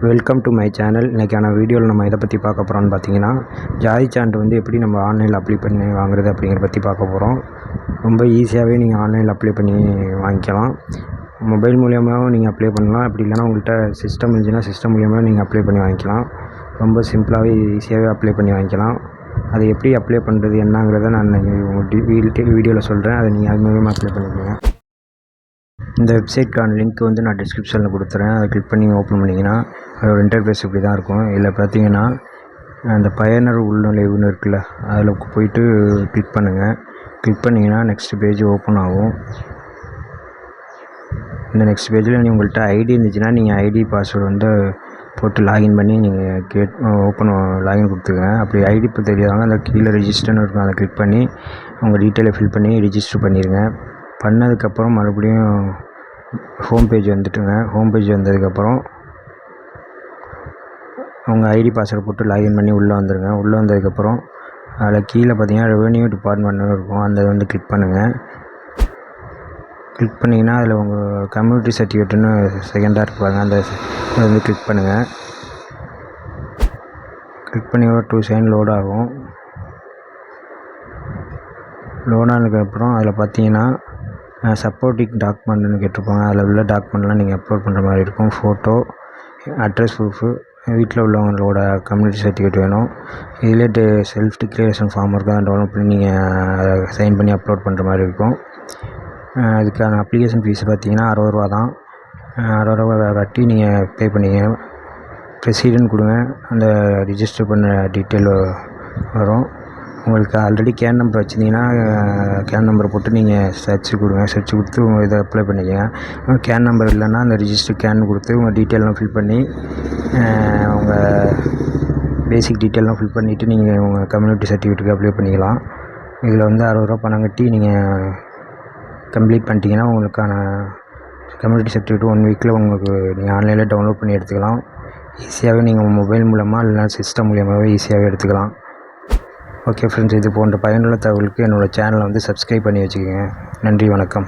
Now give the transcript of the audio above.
Welcome to my channel. இன்றைக்கான வீடியோவில் நம்ம இதை பற்றி பார்க்க போகிறோம்னு பார்த்தீங்கன்னா, ஜாதி சான்று வந்து எப்படி நம்ம ஆன்லைனில் அப்ளை பண்ணி வாங்குறது அப்படிங்கிறத பற்றி பார்க்க போகிறோம். ரொம்ப ஈஸியாகவே நீங்கள் ஆன்லைனில் அப்ளை பண்ணி வாங்கிக்கலாம். மொபைல் மூலியமாகவும் நீங்கள் அப்ளை பண்ணலாம். அப்படி இல்லைனா உங்கள்கிட்ட சிஸ்டம் இருந்துச்சுன்னா சிஸ்டம் மூலியமாக நீங்கள் அப்ளை பண்ணி வாங்கிக்கலாம். ரொம்ப சிம்பிளாகவே ஈஸியாகவே அப்ளை பண்ணி வாங்கிக்கலாம். அதை எப்படி அப்ளை பண்ணுறது என்னங்கிறத நான் வீடியோவில் சொல்கிறேன். அதை நீங்கள் அது மூலியமாக அப்ளை பண்ணிக்கோங்க. இந்த வெப்சைட்க்கான லிங்க் வந்து நான் டிஸ்கிரிப்ஷனில் கொடுத்துறேன். அதை கிளிக் பண்ணி ஓப்பன் பண்ணிங்கன்னா அதோட இன்டர்ஃபேஸ் இப்படி தான் இருக்கும். இதில் பார்த்தீங்கன்னா அந்த பயனர் உள்நுழைவுன்னு இருக்குல்ல, அதில் போயிட்டு கிளிக் பண்ணுங்கள். கிளிக் பண்ணிங்கன்னா நெக்ஸ்ட் பேஜ் ஓப்பன் ஆகும். இந்த நெக்ஸ்ட் பேஜில் உங்கள்கிட்ட ஐடி இருந்துச்சுன்னா நீங்கள் ஐடி பாஸ்வேர்டு வந்து போட்டு லாகின் பண்ணி நீங்கள் லாகின் கொடுத்துருங்க. அப்படி ஐடி இப்போ தெரியாதவங்க அந்த கீழே ரிஜிஸ்டர்னு இருக்கும், அதை கிளிக் பண்ணி உங்கள் டீட்டெயிலை ஃபில் பண்ணி ரிஜிஸ்டர் பண்ணிடுங்க. பண்ணதுக்கப்புறம் மறுபடியும் ஹோம் பேஜ் வந்துட்டுங்க. ஹோம் பேஜ் வந்ததுக்கப்புறம் உங்கள் ஐடி பாஸ்வேர்டு போட்டு லாகின் பண்ணி உள்ளே வந்துடுங்க. உள்ளே வந்ததுக்கப்புறம் அதில் கீழே பார்த்தீங்கன்னா ரெவென்யூ டிபார்ட்மெண்ட்னு இருக்கும், அந்த வந்து கிளிக் பண்ணுங்கள். கிளிக் பண்ணிங்கன்னா அதில் உங்கள் கம்யூனிட்டி சர்டிஃபிகேட்டுன்னு செகண்டாக இருப்பாங்க, அந்த அதை வந்து கிளிக் பண்ணுங்கள். கிளிக் பண்ணி ஒரு 2 செகண்ட் லோட் ஆகும். லோட் ஆனதுக்கப்புறம் அதில் பார்த்தீங்கன்னா சப்போர்ட்டிங் டாக்குமெண்ட்னு கேட்டிருப்பாங்க. அதில் உள்ள டாக்குமெண்ட்லாம் நீங்கள் அப்லோட் பண்ணுற மாதிரி இருக்கும். ஃபோட்டோ, அட்ரஸ் ப்ரூஃபு, வீட்டில் உள்ளவங்களோட கம்யூனிட்டி சர்டிஃபிகேட் வேணும். இதில் செல்ஃப் டிக்ளரேஷன் ஃபார்ம் இருக்கும், அதை டவுன்லோட் பண்ணி நீங்கள் சைன் பண்ணி அப்லோட் பண்ணுற மாதிரி இருக்கும். அதுக்கான அப்ளிகேஷன் ஃபீஸ் பார்த்தீங்கன்னா 60 ரூபா தான். 60 ரூபா கட்டி நீங்கள் பே பண்ணிங்க. ப்ரொசீடுன்னு கொடுங்க. அந்த ரிஜிஸ்டர் பண்ண டீட்டெயில் வரும். உங்களுக்கு ஆல்ரெடி கேன் நம்பர் வச்சுருந்தீங்கன்னா கேன் நம்பரை போட்டு நீங்கள் சர்ச் கொடுங்க. சர்ச் கொடுத்து உங்கள் இதை அப்ளை பண்ணிக்கங்க. கேன் நம்பர் இல்லைன்னா அந்த ரிஜிஸ்டர் கேன் கொடுத்து உங்கள் டீட்டெயிலாம் ஃபில் பண்ணி உங்கள் பேசிக் டீட்டெயிலாம் ஃபில் பண்ணிவிட்டு நீங்கள் உங்கள் கம்யூனிட்டி சர்டிஃபிகேட்டுக்கு அப்ளை பண்ணிக்கலாம். இதில் வந்து 60 ரூபா பணம் கட்டி நீங்கள் கம்ப்ளீட் பண்ணிட்டீங்கன்னா உங்களுக்கான கம்யூனிட்டி சர்டிஃபிகேட் 1 வீக்கில் உங்களுக்கு நீங்கள் ஆன்லைனில் டவுன்லோட் பண்ணி எடுத்துக்கலாம். ஈஸியாகவே நீங்கள் உங்கள் மொபைல் மூலமாக இல்லைனா சிஸ்டம் மூலியமாகவே ஈஸியாகவே எடுத்துக்கலாம். ஓகே ஃப்ரெண்ட்ஸ், இது போன்ற பயனுள்ள தகவலுக்கு என்னோடய சேனலை வந்து சப்ஸ்கிரைப் பண்ணி வச்சுக்கோங்க. நன்றி, வணக்கம்.